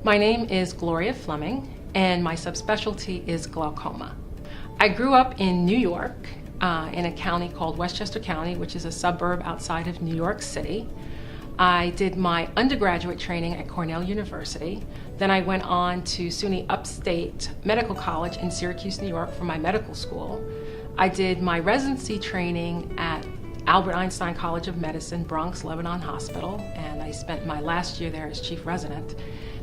My name is Gloria Fleming, and my subspecialty is glaucoma. I grew up in New York, in a county called Westchester County, which is a suburb outside of New York City. I did my undergraduate training at Cornell University. Then I went on to SUNY Upstate Medical College in Syracuse, New York for my medical school. I did my residency training at Albert Einstein College of Medicine, Bronx Lebanon Hospital, and I spent my last year there as chief resident.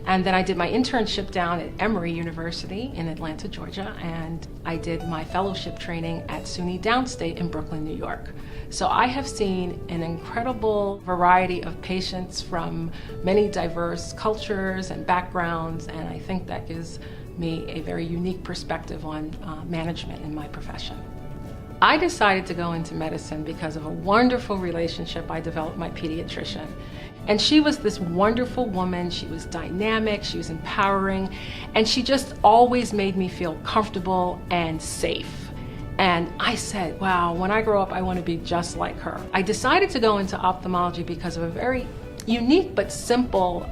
And then I did my internship down at Emory University in Atlanta, Georgia, and I did my fellowship training at SUNY Downstate in Brooklyn, New York. So I have seen an incredible variety of patients from many diverse cultures and backgrounds, and I think that gives me a very unique perspective on management in my profession. I decided to go into medicine because of a wonderful relationship I developed with my pediatrician. And she was this wonderful woman. She was dynamic, she was empowering, and she just always made me feel comfortable and safe. And I said, wow, when I grow up, I want to be just like her. I decided to go into ophthalmology because of a very unique but simple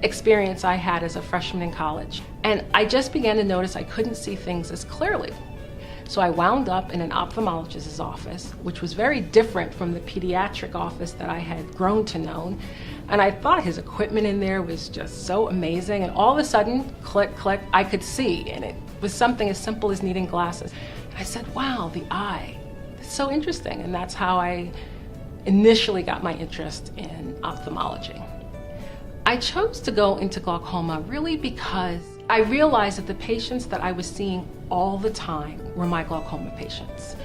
experience I had as a freshman in college. And I just began to notice I couldn't see things as clearly. So I wound up in an ophthalmologist's office, which was very different from the pediatric office that I had grown to know. And I thought his equipment in there was just so amazing. And all of a sudden, click, click, I could see. And it was something as simple as needing glasses. And I said, wow, the eye, it's so interesting. And that's how I initially got my interest in ophthalmology. I chose to go into glaucoma really because I realized that the patients that I was seeing all the time were my glaucoma patients.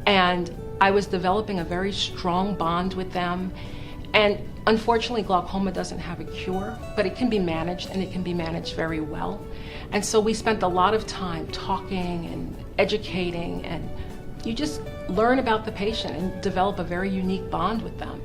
And I was developing a very strong bond with them. And unfortunately, glaucoma doesn't have a cure, but it can be managed, and it can be managed very well. And so we spent a lot of time talking and educating, and you just learn about the patient and develop a very unique bond with them.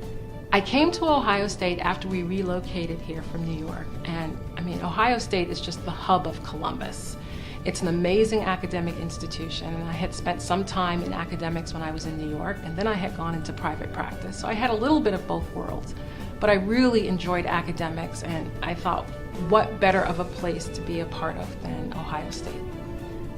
I came to Ohio State after we relocated here from New York, and I mean, Ohio State is just the hub of Columbus. It's an amazing academic institution, and I had spent some time in academics when I was in New York, and then I had gone into private practice. So I had a little bit of both worlds, but I really enjoyed academics, and I thought, what better of a place to be a part of than Ohio State?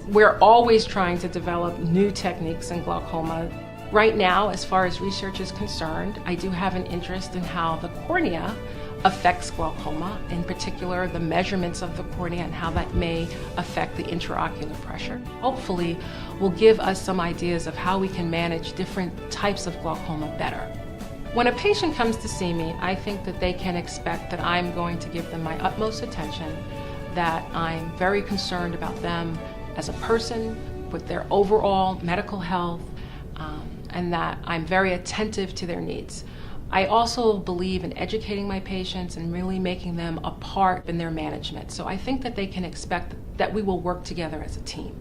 We're always trying to develop new techniques in glaucoma. Right now, as far as research is concerned, I do have an interest in how the cornea affects glaucoma, in particular the measurements of the cornea and how that may affect the intraocular pressure. Hopefully will give us some ideas of how we can manage different types of glaucoma better. When a patient comes to see me, I think that they can expect that I'm going to give them my utmost attention, that I'm very concerned about them as a person, with their overall medical health, and that I'm very attentive to their needs. I also believe in educating my patients and really making them a part in their management. So I think that they can expect that we will work together as a team.